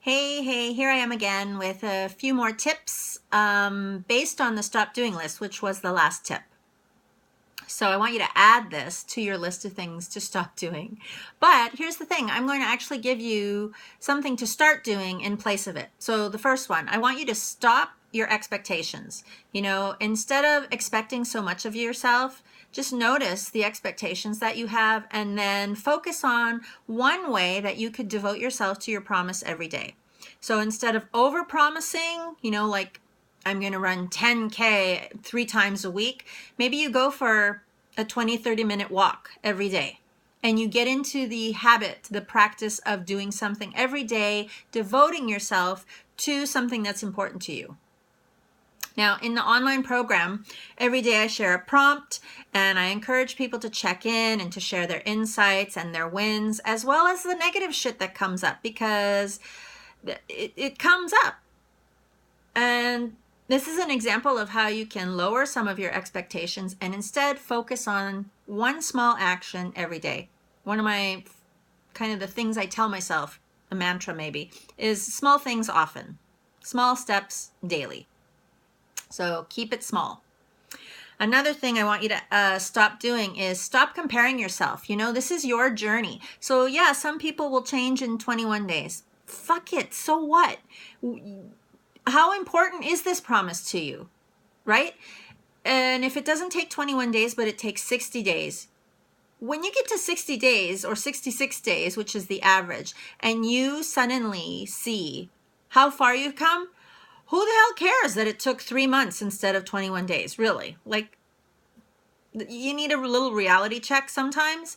Hey, here I am again with a few more tips based on the stop doing list, which was the last tip. So I want you to add this to your list of things to stop doing. But here's the thing, I'm going to actually give you something to start doing in place of it. So the first one, I want you to stop your expectations. Instead of expecting so much of yourself, just notice the expectations that you have and then focus on one way that you could devote yourself to your promise every day. So instead of over promising, like I'm going to run 10K 3 times a week, maybe you go for a 20-30 minute walk every day. And you get into the habit, the practice of doing something every day, devoting yourself to something that's important to you. Now, in the online program, every day I share a prompt and I encourage people to check in and to share their insights and their wins, as well as the negative shit that comes up, because it comes up. And this is an example of how you can lower some of your expectations and instead focus on one small action every day. One of my kind of the things I tell myself, a mantra maybe, is small things often, small steps daily. So keep it small. Another thing I want you to stop doing is stop comparing yourself. This is your journey. So yeah, some people will change in 21 days. Fuck it. So what? How important is this promise to you, right? And if it doesn't take 21 days, but it takes 60 days, when you get to 60 days or 66 days, which is the average, and you suddenly see how far you've come, who the hell cares that it took 3 months instead of 21 days? Really? Like, you need a little reality check sometimes.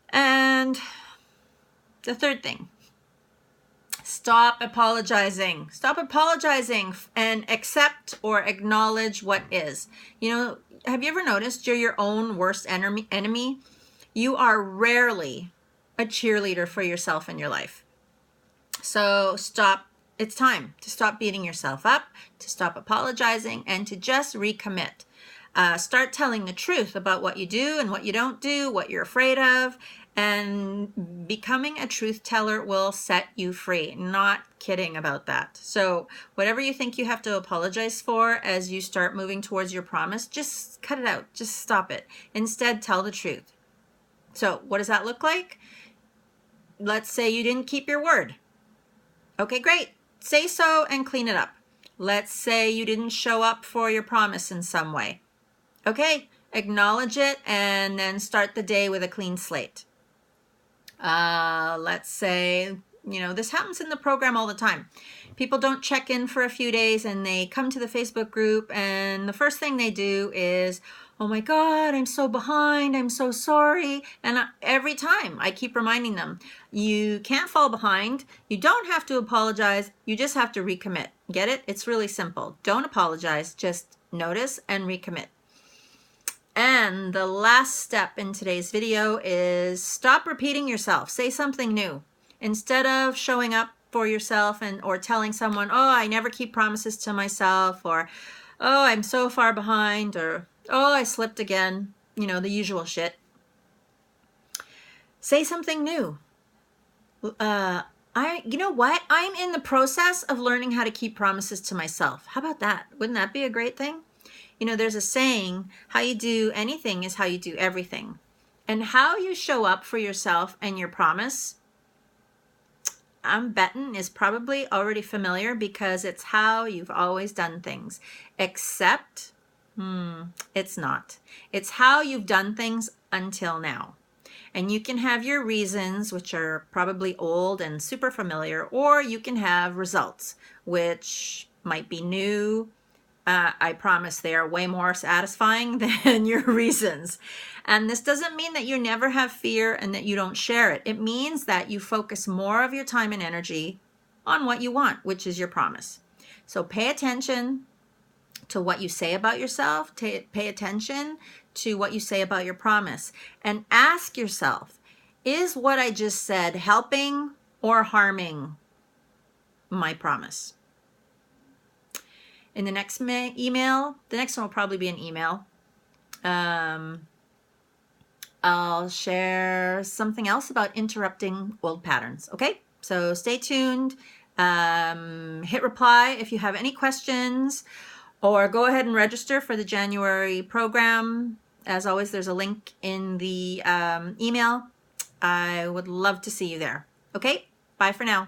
And the third thing, stop apologizing. Stop apologizing and accept or acknowledge what is. Have you ever noticed you're your own worst enemy? You are rarely a cheerleader for yourself in your life. So stop. It's time to stop beating yourself up, to stop apologizing, and to just recommit. Start telling the truth about what you do and what you don't do, what you're afraid of, and becoming a truth teller will set you free. Not kidding about that. So whatever you think you have to apologize for as you start moving towards your promise, just cut it out. Just stop it. Instead, tell the truth. So what does that look like? Let's say you didn't keep your word. Okay, great. Say so and clean it up. Let's say you didn't show up for your promise in some way. Okay, acknowledge it and then start the day with a clean slate. Let's say, this happens in the program all the time. People don't check in for a few days and they come to the Facebook group and the first thing they do is, oh my God, I'm so behind. I'm so sorry. And every time I keep reminding them, you can't fall behind. You don't have to apologize. You just have to recommit. Get it? It's really simple. Don't apologize. Just notice and recommit. And the last step in today's video is stop repeating yourself. Say something new. Instead of showing up for yourself or telling someone, oh, I never keep promises to myself, or, oh, I'm so far behind, or, oh, I slipped again, the usual shit. Say something new. You know what? I'm in the process of learning how to keep promises to myself. How about that? Wouldn't that be a great thing? There's a saying, how you do anything is how you do everything. And how you show up for yourself and your promise, I'm betting is probably already familiar because it's how you've always done things. Except, it's not. It's how you've done things until now. And you can have your reasons, which are probably old and super familiar, or you can have results, which might be new. I promise they are way more satisfying than your reasons. And this doesn't mean that you never have fear and that you don't share it. It means that you focus more of your time and energy on what you want, which is your promise. So pay attention to what you say about yourself. Pay attention to what you say about your promise. And ask yourself, is what I just said helping or harming my promise? In the next email, the next one will probably be an email. I'll share something else about interrupting old patterns. Okay, So stay tuned. Hit reply if you have any questions, or go ahead and register for the January program. As always, there's a link in the email. I would love to see you there. Okay, bye for now.